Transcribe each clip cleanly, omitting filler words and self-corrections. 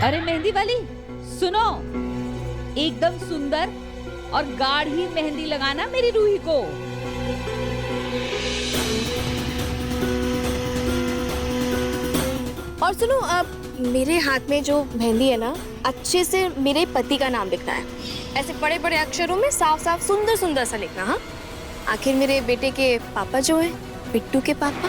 अरे मेहंदी वाली सुनो, एकदम सुंदर और गाढ़ी मेहंदी लगाना मेरी रूही को। और सुनो, अब मेरे हाथ में जो मेहंदी है ना, अच्छे से मेरे पति का नाम लिखना है, ऐसे बड़े बड़े अक्षरों में साफ साफ सुंदर सुंदर सा लिखना। हाँ, आखिर मेरे बेटे के पापा जो है, बिट्टू के पापा।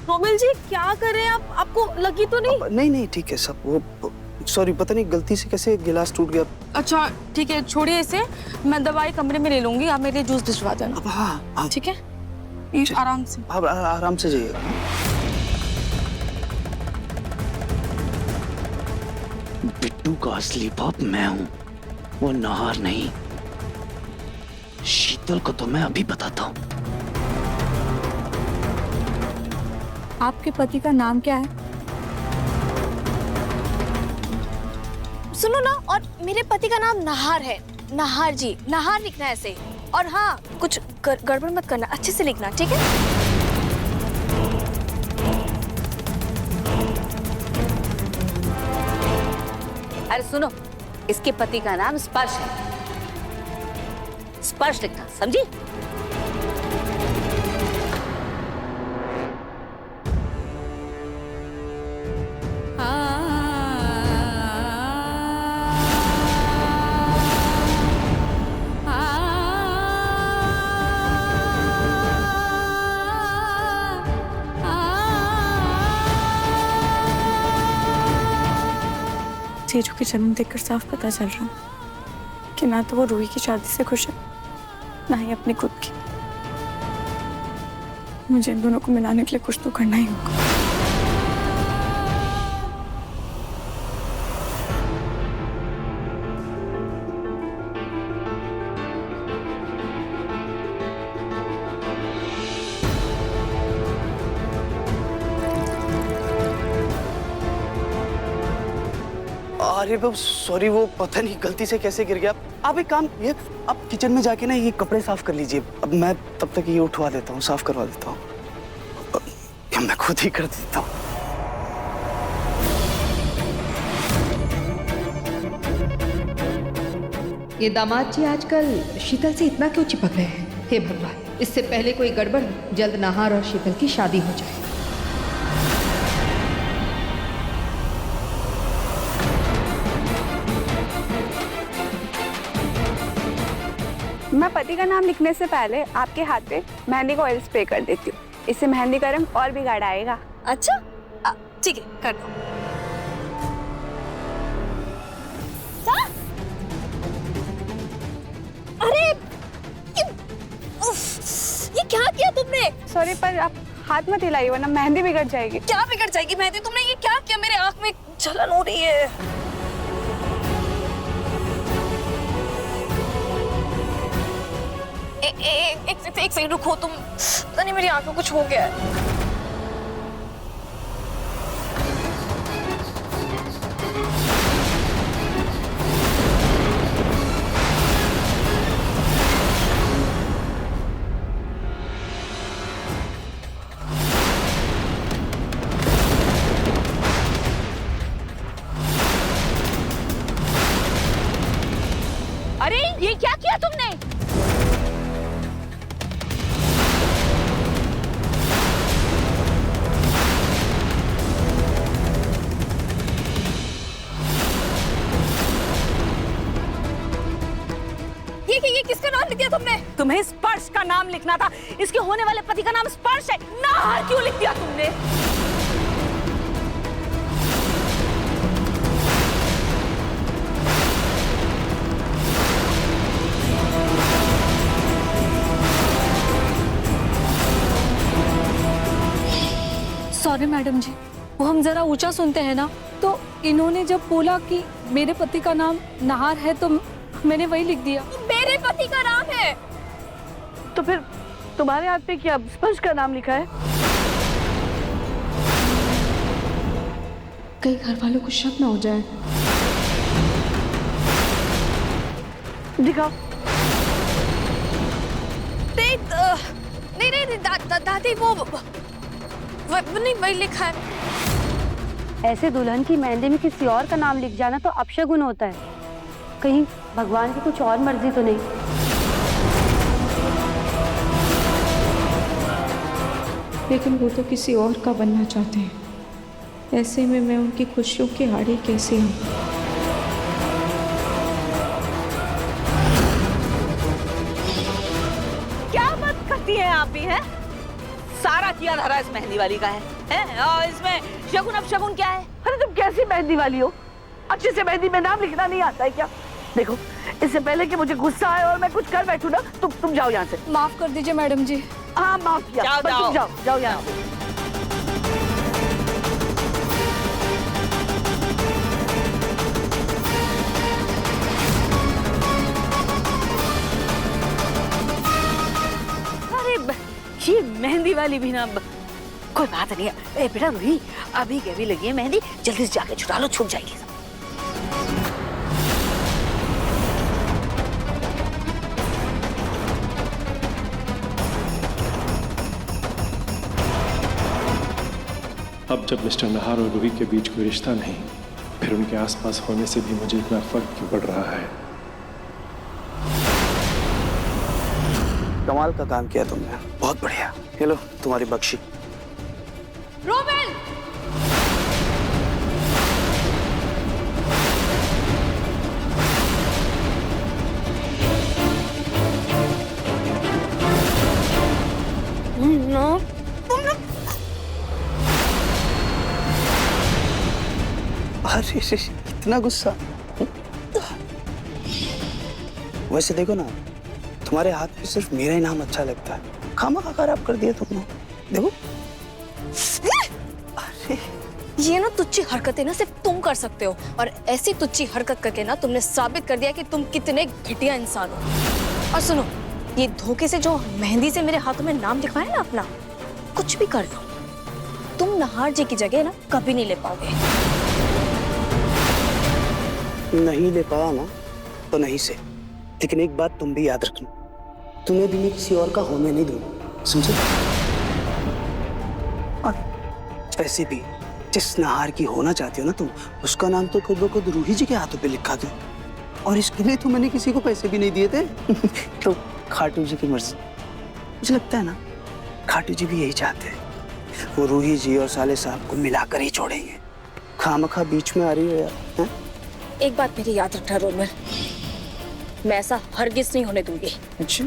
रोमिल जी क्या कर रहे हैं आप? आपको लगी तो नहीं? नहीं नहीं ठीक है सब। वो सॉरी, पता नहीं गलती से कैसे गिलास टूट गया। अच्छा ठीक है, छोड़िए इसे, मैं दवाई कमरे में ले लूंगी, आप मेरे लिए जूस भिजवा देना। अब हाँ ठीक है, ये आराम से। आप आराम से जाइए। बिट्टू का असली बाप मैं हूँ, वो नाहर नहीं। शीतल को तो मैं अभी बताता हूँ। आपके पति का नाम क्या है? सुनो ना, और मेरे पति का नाम नाहर है, नाहर जी, नाहर लिखना है ऐसे। और हाँ, कुछ गड़बड़ मत करना, अच्छे से लिखना, ठीक है? अरे सुनो, इसके पति का नाम स्पर्श है, स्पर्श लिखना, समझी? जीजू की जन्म देखकर साफ पता चल रहा कि ना तो वो रूही की शादी से खुश है, ना ही अपनी खुद की। मुझे इन दोनों को मिलाने के लिए कुछ तो करना ही होगा। अरे वो सॉरी, वो पता नहीं गलती से कैसे गिर गया। आप एक काम, ये आप किचन में जाके ना ये कपड़े साफ कर लीजिए। अब मैं तब तक ये उठवा देता हूँ, साफ करवा देता हूँ, या मैं खुद ही कर देता हूँ। ये दामाद जी आजकल शीतल से इतना क्यों चिपक रहे हैं? हे भगवान, इससे पहले कोई गड़बड़ हो, जल्द नाहर और शीतल की शादी हो जाए। मैं पति का नाम लिखने से पहले आपके हाथ पे मेहंदी का ऑयल स्प्रे कर देती हूँ, इससे मेहंदी का रंग और भी गाढ़ा आएगा। अच्छा, ठीक है, कर दो। अरे ये क्या किया तुमने? सॉरी, पर आप हाथ मत हिलाइए वरना मेहंदी बिगड़ जाएगी। क्या बिगड़ जाएगी मेहंदी? तुमने ये क्या किया? मेरे आंख में जलन हो रही है। एक सेकंड रुको, तुम, पता नहीं मेरी आंख में कुछ हो गया है। अरे ये क्या किया तुमने? ये किसका नाम लिख दिया तुमने? तुम्हें स्पर्श का नाम लिखना था, इसके होने वाले पति का नाम स्पर्श है, नाहर क्यों लिख दिया तुमने? सॉरी मैडम जी, वो हम जरा ऊंचा सुनते हैं ना, तो इन्होंने जब बोला कि मेरे पति का नाम नाहर है तो मैंने वही लिख दिया। मेरे पति का नाम है तो फिर तुम्हारे हाथ पे क्या स्पर्श का नाम लिखा है? कहीं घर वालों को शक ना हो जाए। दिखाओ। नहीं नहीं नहीं दादी वो नहीं वही लिखा है। ऐसे दुल्हन की मेहंदी में किसी और का नाम लिख जाना तो अपशगुन होता है। कहीं भगवान की कुछ और मर्जी तो नहीं। लेकिन वो तो किसी और का बनना चाहते हैं, ऐसे में मैं उनकी खुशियों की आड़ी कैसे हूँ? क्या बात करती हैं आप भी, हैं? सारा किया धरा इस मेहंदी वाली का है? और इसमें शगुन अपशगुन क्या है? अरे तुम कैसी मेहंदी वाली हो? अच्छे से मेहंदी में नाम लिखना नहीं आता है क्या? देखो, इससे पहले कि मुझे गुस्सा आए और मैं कुछ कर बैठूं ना, तुम जाओ यहाँ से। माफ कर दीजिए मैडम जी। हाँ माफ किया, जाओ, पर तुम जाओ यहाँ से। ये मेहंदी वाली भी ना, कोई बात नहीं है। ए बेटा रूही, अभी के अभी लगी है मेहंदी, जल्दी से जाके छुड़ा लो, छूट जाएगी। अब जब मिस्टर नहार और रूही के बीच कोई रिश्ता नहीं, फिर उनके आसपास होने से भी मुझे इतना फर्क क्यों पड़ रहा है? कमाल का काम किया तुमने, बहुत बढ़िया। ये लो तुम्हारी बख्शी। रोमेल, अरे इतना गुस्सा। वैसे देखो ना, तुम्हारे हाथ में सिर्फ मेरा ही नाम अच्छा लगता है, खामखा खराब कर दिया तुमने। देखो। अरे ये ना तुच्छी हरकतें ना सिर्फ तुम कर सकते हो, और ऐसी तुच्छी हरकत करके ना तुमने साबित कर दिया कि तुम कितने घटिया इंसान हो। और सुनो, ये धोखे से जो मेहंदी से मेरे हाथों में नाम लिखवाया ना अपना, कुछ भी कर दो, तुम नहार जी की जगह ना कभी नहीं ले पाओगे। नहीं ले पाया ना तो नहीं से, लेकिन एक बात तुम भी याद रखना, तुम्हें भी मैं किसी और का होने नहीं दूंगा, समझे? और वैसे भी जिस नहार की होना चाहती हो ना तुम, उसका नाम तो खुद ब खुद रूही जी के हाथों पे लिखा दो। और इसके लिए तो मैंने किसी को पैसे भी नहीं दिए थे। तो खाटू जी की मर्जी। मुझे लगता है ना, खाटू जी भी यही चाहते हैं, वो रूही जी और साले साहब को मिलाकर ही छोड़ेंगे। खामखा बीच में आ रही हो यार, है? एक बात मेरी याद रखना रोमिल, मैं ऐसा हरगिज नहीं होने दूंगी। अच्छा,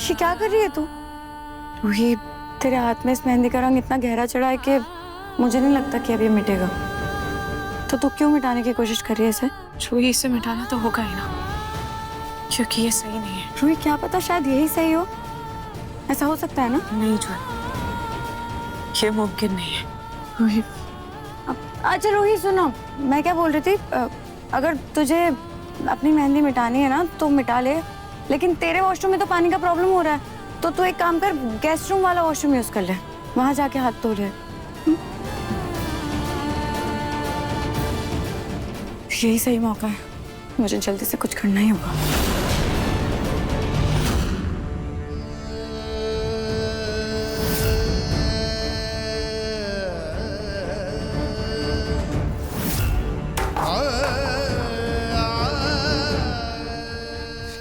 ये क्या कर रही है तू? रूही, तेरे हाथ में इस मेहंदी का रंग इतना गहरा चढ़ा है कि मुझे नहीं लगता कि अब ये मिटेगा। तो तू क्यों मिटाने की कोशिश कर रही है इसे? रूही, इसे मिटाना तो होगा ही ना, क्योंकि ये सही नहीं है। रूही, क्या पता शायद यही सही हो। ऐसा हो सकता है ना? नहीं जो, ये मुमकिन नहीं है रूही। अच्छा रूही सुनो, मैं क्या बोल रही थी, अगर तुझे अपनी मेहंदी मिटानी है ना तो मिटा ले, लेकिन तेरे वॉशरूम में तो पानी का प्रॉब्लम हो रहा है, तो तू एक काम कर, गेस्ट रूम वाला वॉशरूम यूज कर ले, वहां जाके हाथ धो ले। यही सही मौका है, मुझे जल्दी से कुछ करना ही होगा।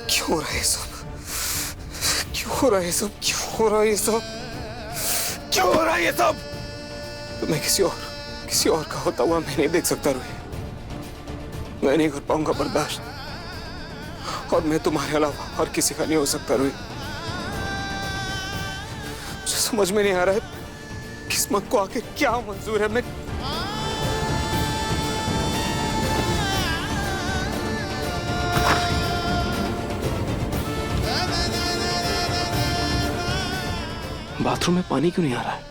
क्यों हो रहा है सब? क्यों हो रहा है सब? क्यों हो रहा है सब? क्यों हो रहा है ये सब? तो मैं किसी और का होता हुआ मैं नहीं देख सकता रूही, मैं नहीं कर पाऊंगा बर्दाश्त, और मैं तुम्हारे अलावा और किसी का नहीं हो सकता रूही। मुझे समझ में नहीं आ रहा है किस्मत को आके क्या मंजूर है। मैं बाथरूम में पानी क्यों नहीं आ रहा है?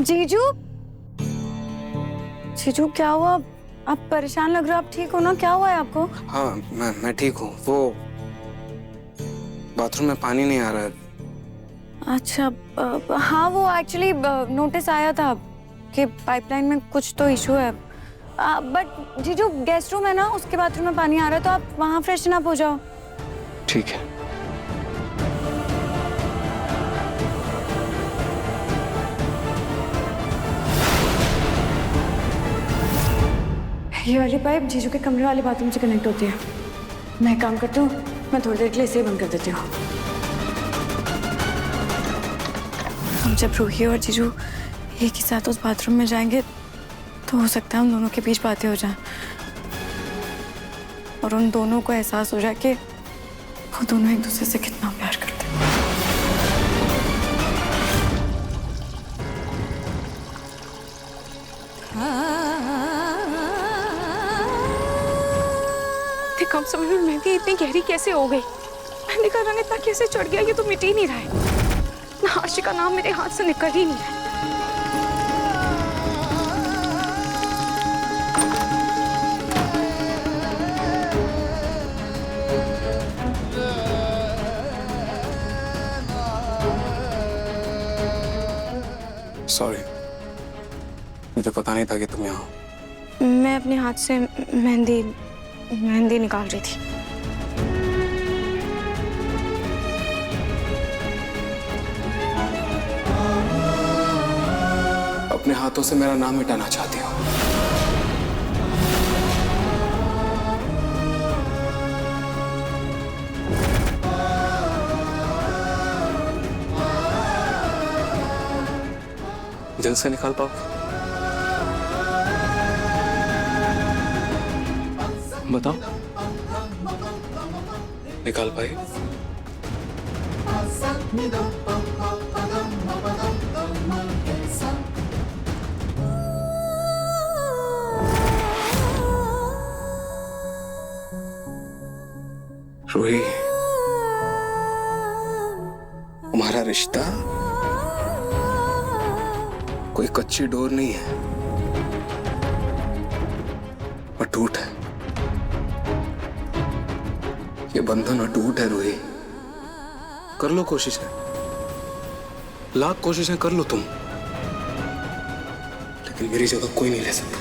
जीजू, जीजू क्या हुआ? आप परेशान लग रहे हो, आप ठीक हो ना? क्या हुआ है आपको? हाँ मैं ठीक हूँ। वो बाथरूम में पानी नहीं आ रहा है। अच्छा हाँ, वो एक्चुअली नोटिस आया था कि पाइपलाइन में कुछ तो इशू है। बट जीजू गेस्ट रूम है ना, उसके बाथरूम में पानी आ रहा है, तो आप वहाँ फ्रेशन अप हो जाओ। ठीक है। ये वाली पाइप जीजू के कमरे वाले बाथरूम से कनेक्ट होती है। मैं काम करती हूँ, मैं थोड़ी देर के लिए इसे बंद कर देती हूँ। हम जब रूही और जीजू एक ही साथ उस बाथरूम में जाएंगे तो हो सकता है हम दोनों के बीच बातें हो जाएं और उन दोनों को एहसास हो जाए कि वो दोनों एक दूसरे से कितना प्यार करते हैं। कम समय में मेहंदी इतनी गहरी कैसे हो गई? मेहंदी का रंग इतना कैसे चढ़ गया? ये तो मिट ही नहीं रहा है। आशिक का नाम मेरे हाथ से निकल ही नहीं है। सॉरी, मुझे पता नहीं था कि तुम यहाँ हो। मैं अपने हाथ से मेहंदी निकाल रही थी। अपने हाथों से मेरा नाम मिटाना चाहती हो? जल्द से निकाल पाओ? बताओ, निकाल पाए? रूही, हमारा रिश्ता कोई कच्ची डोर नहीं है, अटूट है। ये बंधन अटूट है रूही। कर लो कोशिशें, लाख कोशिशें कर लो तुम, लेकिन मेरी जगह कोई नहीं ले सकता।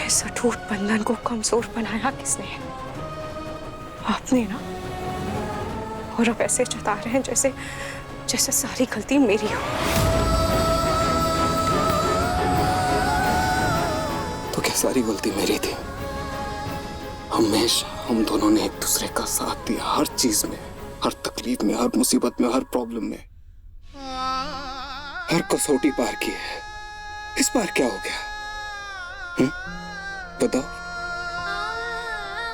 इस अटूट बंधन को कमजोर बनाया किसने? आपने ना। और अब ऐसे जता रहे हैं जैसे सारी गलती मेरी हो। तो क्या सारी गलती मेरी थी? हमेशा हम दोनों ने एक दूसरे का साथ दिया, हर चीज में, हर तकलीफ में, हर मुसीबत में, हर प्रॉब्लम में, हर कसौटी पार की है। इस बार क्या हो गया? बताओ,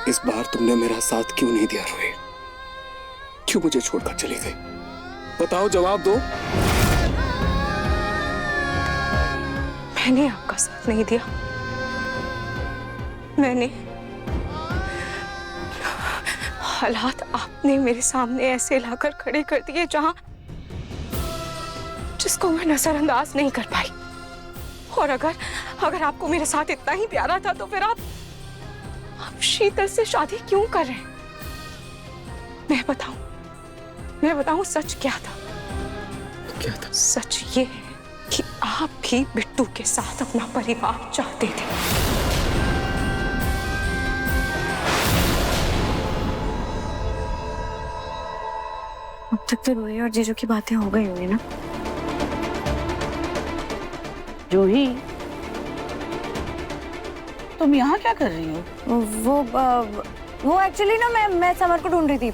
इस बार तुमने मेरा साथ क्यों नहीं दिया रोही? क्यों मुझे छोड़कर चली गई? बताओ, जवाब दो। मैंने आपका साथ नहीं दिया। मैंने हालात आपने मेरे सामने ऐसे लाकर खड़े कर दिए जिसको मैं नजरअंदाज नहीं कर पाई। और अगर आपको मेरे साथ इतना ही प्यारा था तो फिर आप शीतल से शादी क्यों कर रहे हैं? मैं बताऊं सच क्या था? क्या था? सच ये है कि आप भी बिट्टू के साथ अपना परिवार चाहते थे। अब तक तो रोही और जीजू की बातें हो गई होंगी ना? जूही, तुम यहाँ क्या कर रही हो? वो एक्चुअली ना मैं समर को ढूंढ रही थी,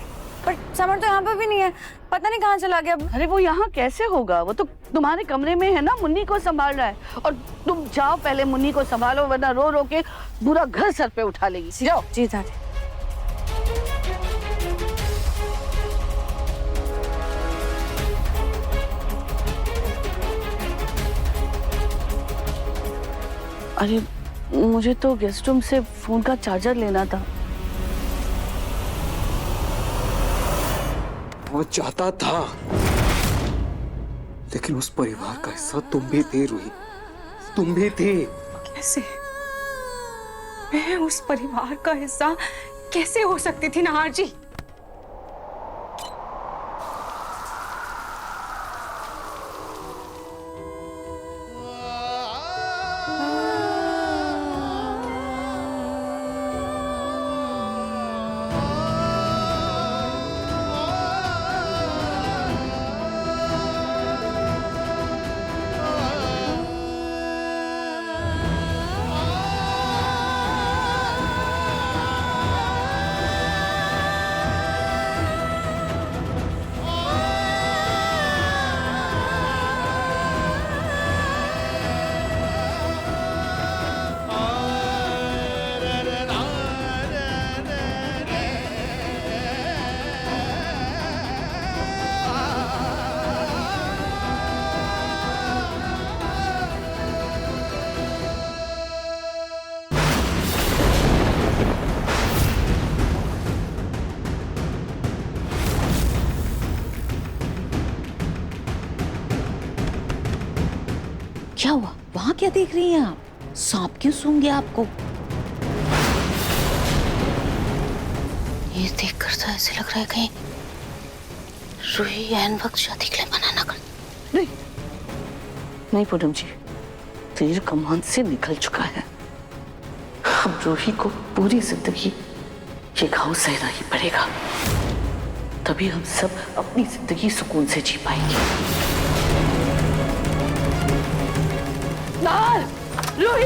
पर समर तो यहाँ पे भी नहीं है। पता नहीं कहाँ चला गया। अरे वो यहाँ कैसे होगा? वो तो तुम्हारे कमरे में है ना, मुन्नी को संभाल रहा है। और तुम जाओ, पहले मुन्नी को संभालो, वरना रो रो के पूरा घर सर पे उठा लेगी। जाओ। जी दादी। अरे मुझे तो गेस्ट रूम से फोन का चार्जर लेना था। वो चाहता था, लेकिन उस परिवार का हिस्सा तुम भी थे रूही, तुम भी थे। कैसे? मैं उस परिवार का हिस्सा कैसे हो सकती थी नाहर जी? क्या हुआ? वहां क्या देख रही हैं आप? सांप क्यों सूंघ गया आपको? ये देखकर तो ऐसे लग रहा है कहीं रूही ऐन वक्त शादी के लिए मना ना कर। नहीं नहीं पूनम जी, तीर कमान से निकल चुका है। अब रूही को पूरी जिंदगी ये घाव सहना ही पड़ेगा, तभी हम सब अपनी जिंदगी सुकून से जी पाएंगे। नाहर, रूही,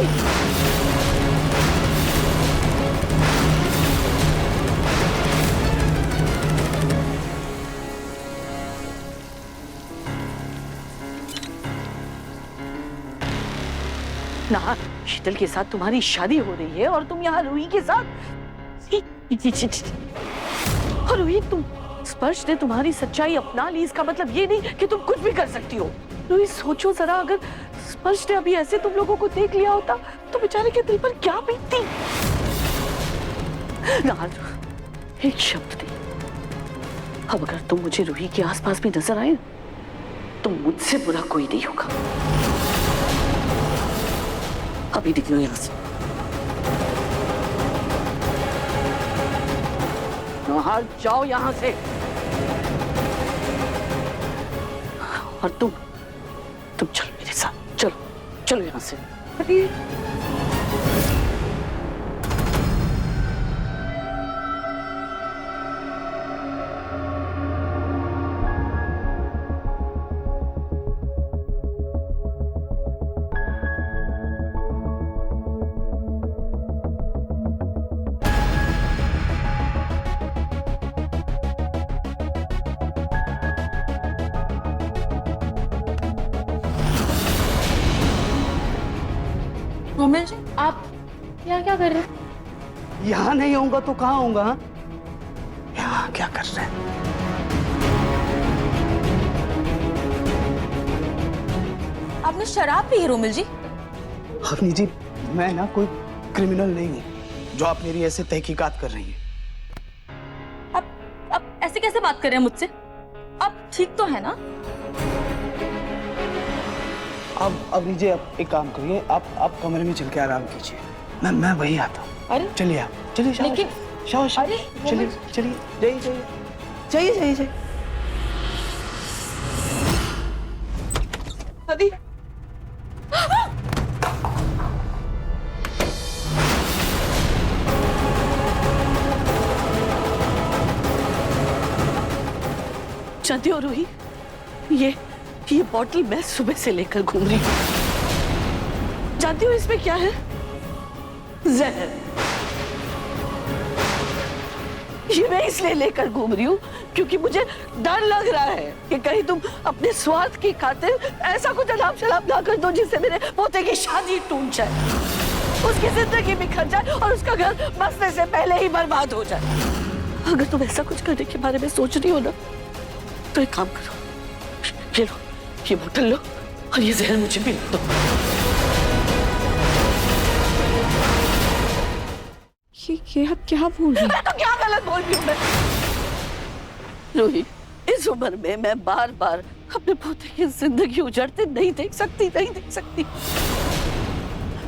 नाहर, शीतल के साथ तुम्हारी शादी हो रही है और तुम यहाँ रूही के साथ। और रूही, तुम स्पर्श ने तुम्हारी सच्चाई अपना ली, इसका मतलब ये नहीं कि तुम कुछ भी कर सकती हो। रूही सोचो जरा, अगर स्पर्श ने अभी ऐसे तुम लोगों को देख लिया होता तो बेचारे के दिल पर क्या बीतती। नाहर, एक शब्द नहीं, अब अगर तुम मुझे रूही के आसपास भी नजर आए तो मुझसे बुरा कोई नहीं होगा। अभी निकलो यहां से। नाहर, जाओ यहां से। और तुम चलो मेरे साथ, चलो चलो यहां से। रोमिल जी, आप यहाँ क्या कर रहे हैं? यहाँ नहीं आऊंगा तो कहाँ आऊंगा? यहाँ क्या कर रहे हैं? आपने शराब पी है रोमिल जी? हवनी जी, मैं ना कोई क्रिमिनल नहीं हूँ जो आप मेरी ऐसे तहकीकात कर रही हैं। आप ऐसे कैसे बात कर रहे हैं मुझसे? आप ठीक तो है ना? अब लीजिए, आप एक काम करिए, आप कमरे में चल के आराम कीजिए, मैं वही आता हूँ। अरे चलिए आप, चलिए लेकिन शाबाश, अरे चलिए चलिए, जाइए जाइए जाइए जाइए जाइए। अभी जानती हो रूही, ये बॉटल मैं सुबह से लेकर घूम रही हूँ। जानती हो इसमें क्या है? जहर। ये मैं इसलिए लेकर घूम रही हूँ क्योंकि मुझे डर लग रहा है कि कहीं तुम अपने स्वार्थ की खातिर ऐसा कुछ अलाप शलाप ना कर दो जिससे मेरे पोते की शादी टूट जाए, उसकी जिंदगी बिखर जाए और उसका घर बसने से पहले ही बर्बाद हो जाए। अगर तुम ऐसा कुछ करने के बारे में सोच रही हो ना, तो एक काम करो, ये लो, ये बोतल लो और ये जहर मुझे पिला दो। ये आप क्या बोल रही हैं? मैं तो क्या गलत बोल रही हूँ मैं? रूही, इस उम्र में मैं बार बार अपने पोते की जिंदगी उजड़ते नहीं देख सकती, नहीं देख सकती।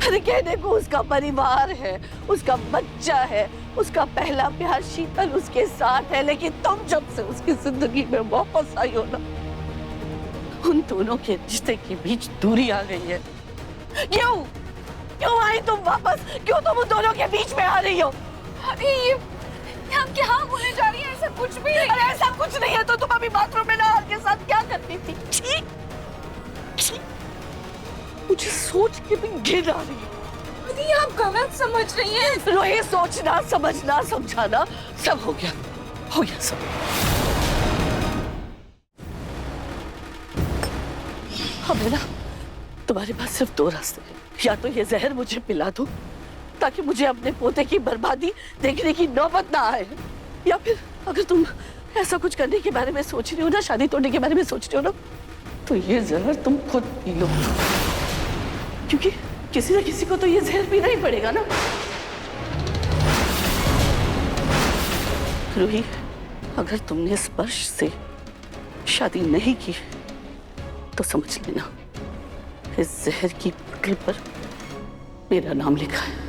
अरे कहने को उसका परिवार है, उसका बच्चा है, उसका पहला प्यार शीतल उसके साथ है, लेकिन तुम जब से उसकी जिंदगी में वापस आई हो ना, उन दोनों के रिश्ते के बीच दूरी आ गई है। क्यों आई तुम वापस? क्यों तुम उन दोनों के बीच में आ रही हो? अरे ये हम क्या बोले जा रही है? ऐसा कुछ भी नहीं। अरे ऐसा कुछ नहीं है तो तुम अभी बाथरूम में नहार के साथ क्या करती थी? छी! छी! मुझे सोच के भी घिन आ रही है। दीदी आप गलत समझ रही हैं। रोही, सोचना समझना समझाना सब हो गया सब। हमें ना तुम्हारे पास सिर्फ दो रास्ते हैं, या तो ये जहर मुझे पिला दो ताकि मुझे अपने पोते की बर्बादी देखने की नौबत ना आए, या फिर अगर तुम ऐसा कुछ करने के बारे में सोच रही हो ना, शादी तोड़ने के बारे में सोच रही हो ना, तो ये जहर तुम खुद पी लो, क्योंकि किसी न किसी को तो ये जहर पीना ही पड़ेगा ना। रूही, अगर तुमने स्पर्श से शादी नहीं की तो समझ लेना इस जहर की बोतल पर मेरा नाम लिखा है।